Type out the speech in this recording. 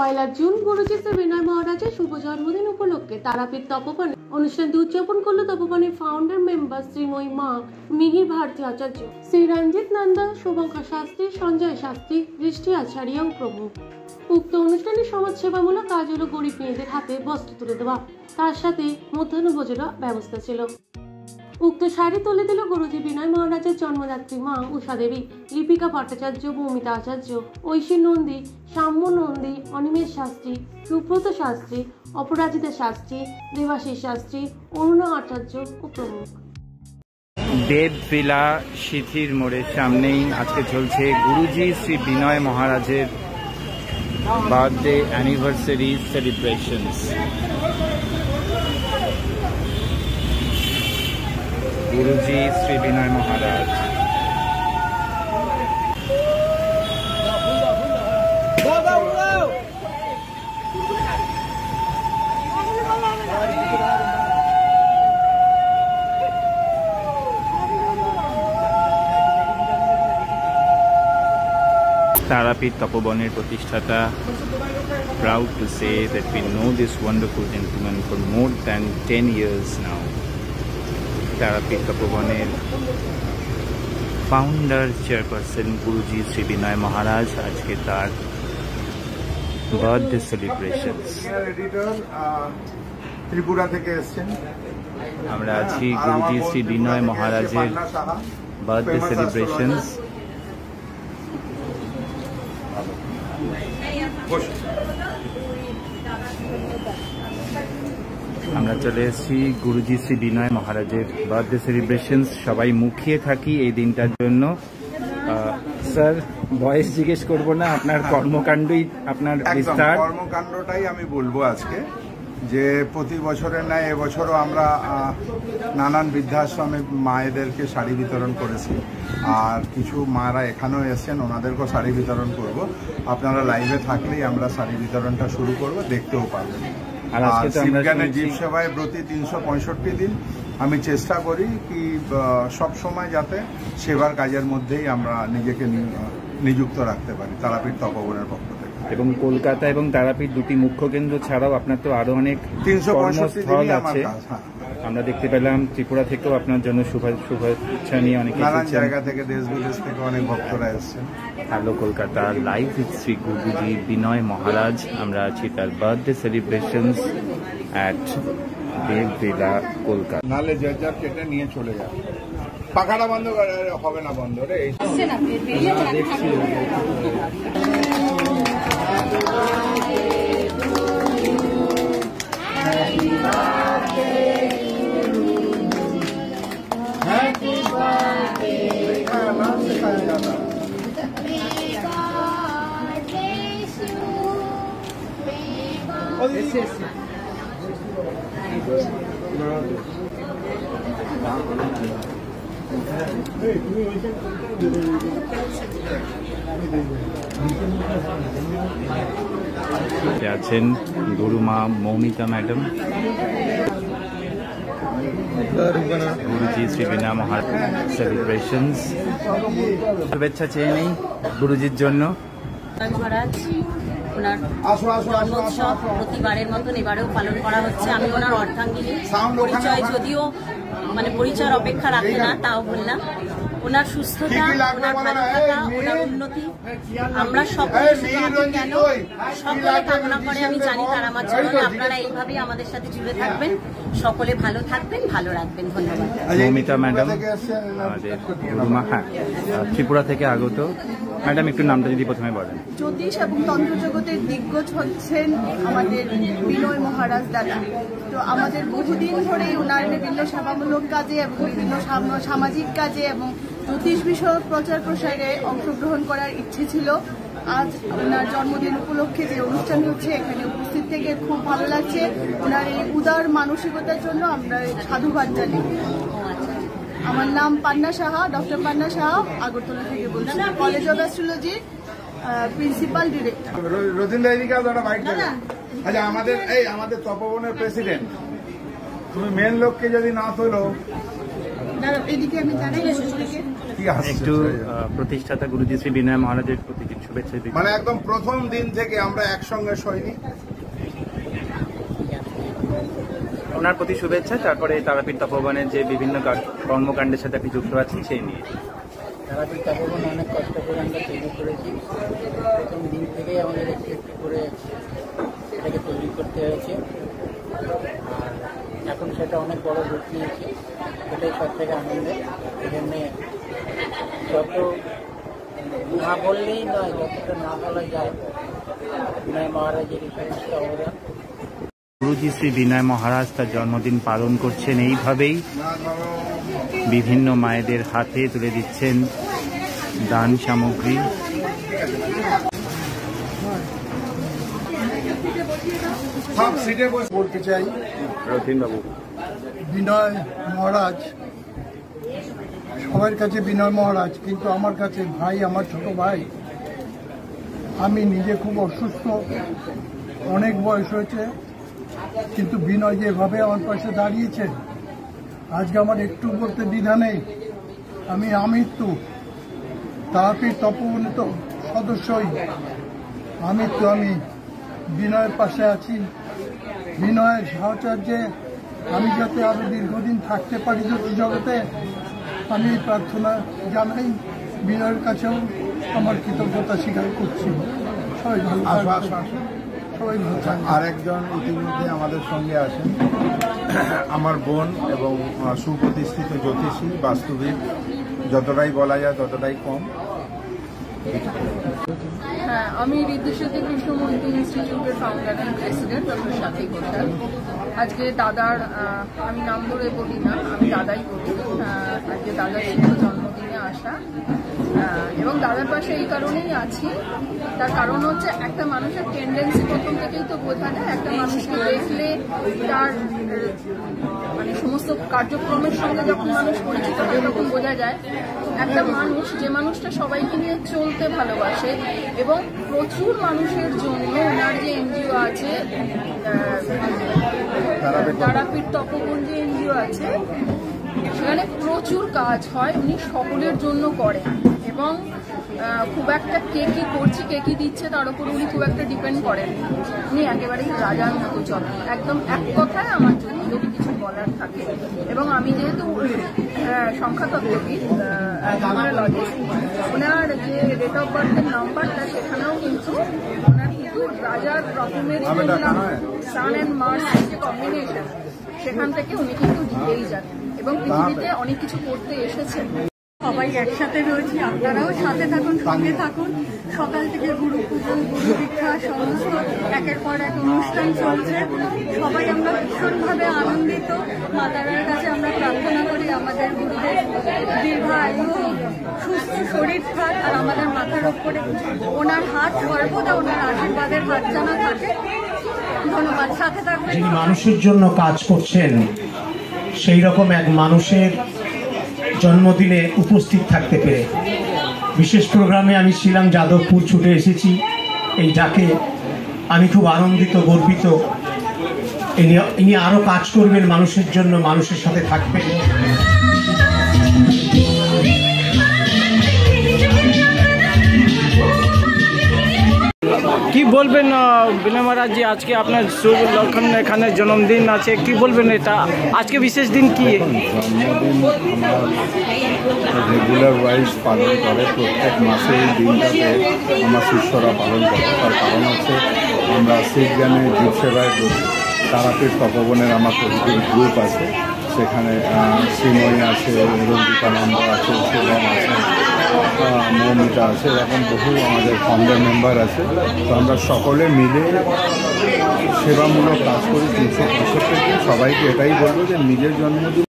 পয়লা June গুরুজি শ্রী বিনয় মহারাজের শুভ জন্মদিন উপলক্ষে তারাপীঠ তপোবনে অনুষ্ঠানটি উদযাপন করল তপোবনের ফাউন্ডার মেম্বার শ্রীময়ী মা মিহির ভারতী আচার্য, শ্রী রঞ্জিত নন্দা, শুভঙ্কর শাস্ত্রী, সঞ্জয় শাস্ত্রী, বৃষ্টি আচার্য প্রমুখ। উক্ত অনুষ্ঠানে সমাজসেবামূলক কাজ হলো গরিব মেয়েদের হাতে বস্ত্র তুলে দেওয়া, তার সাথে মধ্যাহ্নভোজনের ব্যবস্থা ছিল। উক্ত শাড়ি তুলে দিল গুরুজি বিনয় মহারাজের জন্মদাত্রী মা উষা দেবী, লিপিকা ভট্টাচার্য, মৌমিতা আচার্য, ঐশী নন্দী, সাম্য নন্দী, অনিমেষ শাস্ত্রী, সুব্রত শাস্ত্রী, অপরাজিতা শাস্ত্রী, দেবাশিস শাস্ত্রী, অরুণা আচার্য ও প্রমুখ। দেবভিলা সিথির মোড়ের সামনেই আজকে চলছে গুরুজি শ্রী বিনয় মহারাজের বার্থডে অ্যানিভার্সারি সেলিব্রেশনস। গুরুজি শ্রী বিনয় মহারাজ তারাপীঠ তপোবনের প্রতিষ্ঠাতা proud to say that we know this wonderful gentleman for more than 10 years now. Tarapith তপোবনের ফাউন্ডার চেয়ারপারসন গুরুজি শ্রী বিনয় মহারাজ আজকে তার বার্থডে সেলিব্রেশনস। ত্রিপুরা থেকে এসেছেন। আমরা আছি গুরুজি শ্রী বিনয় মহারাজের বার্থডে সেলিব্রেশনস। আমরা চলে এসেছি গুরুজি শ্রী বিনয় মহারাজের বার্থডে সেলিব্রেশনস। সবাই মুখিয়ে থাকি এই দিনটার জন্য। স্যার, বয়স জিজ্ঞেস করবো না, আপনার কর্মকাণ্ডই আপনার বিস্তার। কর্মকাণ্ডটাই আমি বলবো আজকে, যে প্রতি বছরের ন্যায় এবছরও আমরা নানান বৃদ্ধাশ্রমে মায়েদেরকে শাড়ি বিতরণ করেছি, আর কিছু মারা এখানেও এসছেন, ওনাদেরকেও শাড়ি বিতরণ করব। আপনারা লাইভে থাকলেই আমরা শাড়ি বিতরণটা শুরু করব, দেখতেও পারবেন। আর শিবজ্ঞানের জীব সেবায় প্রতি 365 দিন আমি চেষ্টা করি কি সব সময় যাতে সেবার কাজের মধ্যেই আমরা নিজেকে নিযুক্ত রাখতে পারি তারাপীঠ তপোবনের পক্ষ থেকে। এবং কলকাতা এবং তারাপীঠ দুটি মুখ্য কেন্দ্র ছাড়াও আপনার তো আরো অনেক 365 আছে। আমরা দেখতে পেলাম ত্রিপুরা থেকেও আপনার জন্য শুভেচ্ছা নিয়ে অনেকে নানান জায়গা থেকে, দেশ বিদেশ থেকে অনেক ভক্তরা এসেছেন। Hello Kolkata, live with Shri Guruji Binoy Maharaj. আমরা আছি তার birthday celebrations at Debvilla, Kolkata. নালে যার কেটে নিয়ে চলে যাবে, পাখাটা বন্ধ হবে না, বন্ধ রে। দেখছি আছেন গুরুমা মৌমিতা ম্যাডাম। গুরুজি শ্রী বিনয় মহারাজ সেলিব্রেশনস। শুভেচ্ছা চেয়ে নেই গুরুজির জন্য। মহারাজ ওনার জন্মোৎসব প্রতিবারের মতন এবারেও পালন করা হচ্ছে। আমি ওনার অর্ধাঙ্গিনী, পরিচয় যদিও পরিচয়ের অপেক্ষা রাখে না, তাও বললাম। ওনার সুস্থতা, ওনার ভালো থাকা, ওনার উন্নতি আমরা সকলে কেন সকলে কামনা করে। আমি জানি তার আমার জন্য। আপনারা এইভাবেই আমাদের সাথে জুড়ে থাকবেন, সকলে ভালো থাকবেন, ভালো রাখবেন। ধন্যবাদ। মৌমিতা ম্যাডাম আমাদের গুরুমা, হ্যাঁ, ত্রিপুরা থেকে আগত। ম্যাডাম, একটু নামটা যদি প্রথমে বলেন। জ্যোতিষ এবং তন্ত্র জগতের দিগ্গজ হচ্ছেন আমাদের বিনয় মহারাজ দাদা। তো আমাদের বহুদিন ধরেই ওনার বিভিন্ন সেবামূলক কাজে এবং বিভিন্ন সামাজিক কাজে এবং জ্যোতিষ বিষয়ক প্রচার প্রসারে অংশগ্রহণ করার ইচ্ছে ছিল। আজ ওনার জন্মদিন উপলক্ষে যে অনুষ্ঠান হচ্ছে, এখানে উপস্থিত থেকে খুব ভালো লাগছে। ওনার এই উদার মানসিকতার জন্য আমরা সাধুবাদ জানাই। আমার নাম পান্না সাহা, ডক্টর পান্না সাহা, আগরতলা থেকে বলছি, college of astrology principal director. Rathindra এদিকে বাইক দেবে। আচ্ছা, আমাদের তপোবনের প্রেসিডেন্ট, তুমি মেন লোককে যদি না তোলো এদিকে আমি জানাই একটু প্রতিষ্ঠাতা গুরুজি শ্রী বিনয় মহারাজের প্রতি শুভেচ্ছা দিই। মানে একদম প্রথম দিন থেকে আমরা একসঙ্গে সৈনিক। ওনার প্রতি শুভেচ্ছা, তারপরে তারাপীঠ তপবনের যে বিভিন্ন কর্মকাণ্ডের সাথে আপনি যুক্ত আছেন সেই নিয়ে। তারাপীঠ তপবন অনেক কষ্ট করে আমরা তৈরি করেছি। প্রথম দিন থেকে আমাদের একটু একটু করে এটাকে তৈরি করতে হয়েছে, আর এখন সেটা অনেক বড় রূপ নিয়েছে। এটাই সব থেকে আনন্দের। এই জন্যে যত না বললেই নয়, যতটা না বলা যায় বিনয় মহারাজের এই সমস্ত অবদান। গুরুজি শ্রী বিনয় মহারাজ তার জন্মদিন পালন করছেন, এইভাবেই বিভিন্ন মায়েদের হাতে তুলে দিচ্ছেন দান সামগ্রী। বলতে চাই রথীনবাবু, বিনয় মহারাজ সবার কাছে বিনয় মহারাজ, কিন্তু আমার কাছে ভাই, আমার ছোট ভাই। আমি নিজে খুব অসুস্থ, অনেক বয়স হয়েছে, কিন্তু বিনয় যেভাবে আমার পাশে দাঁড়িয়েছে, আজকে আমার একটু বলতে দ্বিধা নেই। আমি আমৃত্যু তারাপীঠ তপবনিত সদস্যই, আমি বিনয়ের পাশে আছি। বিনয়ের সাহচর্যে আমি যাতে আরো দীর্ঘদিন থাকতে পারি জ্যোতি জগতে, আমি প্রার্থনা জানাই। বিনয়ের কাছেও আমার কৃতজ্ঞতা স্বীকার করছি। সবাই ভালো থাকবেন, সবাই ভালো থাকবেন। আরেকজন ইতিমধ্যে আমাদের সঙ্গে আছেন, আমার বোন এবং সুপ্রতিষ্ঠিত জ্যোতিষী, বাস্তুবিদ। যতটাই বলা যায় ততটাই কম। হ্যাঁ, আমি বিদ্যাসাগর কৃষ্ণমূর্তি ইনস্টিটিউটের founder and president doctor Swati Ghoshal. আজকে দাদার, আমি নাম ধরে বলি না, আমি দাদাই বলি, আজকে দাদার শুভ জন্মদিনে আসা, এবং দাদার পাশে এই কারণেই আছি। তার কারণ হচ্ছে একটা মানুষের টেন্ডেন্সি প্রথম থেকেই তো বোঝা যায়। একটা মানুষকে দেখলে তার মানে সমস্ত কার্যক্রমের সঙ্গে যখন মানুষ পরিচিত হয় তখন বোঝা যায় একটা মানুষ, যে মানুষটা সবাইকে নিয়ে চলতে ভালোবাসে এবং প্রচুর মানুষের জন্য ওনার যে এনজিও আছে, তারাপীঠ তপবন যে এনজিও আছে, সেখানে প্রচুর কাজ হয়, উনি সকলের জন্য করেন। এবং খুব একটা কে কি করছে, কে কি দিচ্ছে তার উপর উনি খুব একটা ডিপেন্ড করেন। উনি একেবারেই রাজার মতো চলেন, একদম এক কথায় আমার যদি কিছু বলার থাকে। এবং আমি যেহেতু সংখ্যাতত্ত্ববিদ, নিউমারোলজিস্ট, ওনার যে ডেট অফ বার্থের নাম্বারটা, সেখানেও কিন্তু ওনার কিন্তু রাজার রকমের সান অ্যান্ড মার্স যে কম্বিনেশন, সেখান থেকে উনি কিন্তু দিতেই যান এবং পৃথিবীতে অনেক কিছু করতে এসেছেন। সবাই একসাথে রয়েছি, আপনারাও সাথে থাকুন, সঙ্গে থাকুন। সকাল থেকে গুরু পুজো, গুরু দীক্ষা, সমস্ত একের পর এক অনুষ্ঠান চলছে। সবাই আমরা ভীষণভাবে আনন্দিত। মা তারার কাছে আমরা প্রার্থনা করি আমাদের গুরুদের দীর্ঘায়ু, সুস্থ শরীর থাক, আর আমাদের মাথার উপরে ওনার হাত সর্বদা, ওনার আশীর্বাদের হাত জানা থাকে। ধন্যবাদ, সাথে থাকবেন। যিনি মানুষের জন্য কাজ করছেন, সেই রকম এক মানুষের জন্মদিনে উপস্থিত থাকতে পেরে, বিশেষ প্রোগ্রামে আমি ছিলাম, যাদবপুর ছুটে এসেছি এই ডাকে। আমি খুব আনন্দিত, গর্বিত। ইনি আরো কাজ করবেন মানুষের জন্য, মানুষের সাথে থাকবেন। কি বলবেন বিনয় মহারাজ জি, আজকে আপনার লক্ষণ এখানে জন্মদিন আছে, কি বলবেন? এটা আজকে বিশেষ দিন কি? জন্মদিন আমার রেগুলার ওয়াইজ পালন করে, প্রত্যেক মাসে এই দিনটাতে আমার শিষ্যরা পালন করে। তার কারণ হচ্ছে আমরা শিবজ্ঞানে জীব সেবায় তারাপীঠ তপবনের আমার পজিটিভ গ্রুপ আছে, সেখানে শ্রীময়ী আছে, রঞ্জিতানন্দ আছে, শিবম আছে, মৌমিতা আছে, এরকম বহু আমাদের ফাউন্ডার মেম্বার আছে। তো আমরা সকলে মিলে সেবামূলক কাজ করি 365 দিন। সবাইকে এটাই বলবো যে নিজের জন্মদিন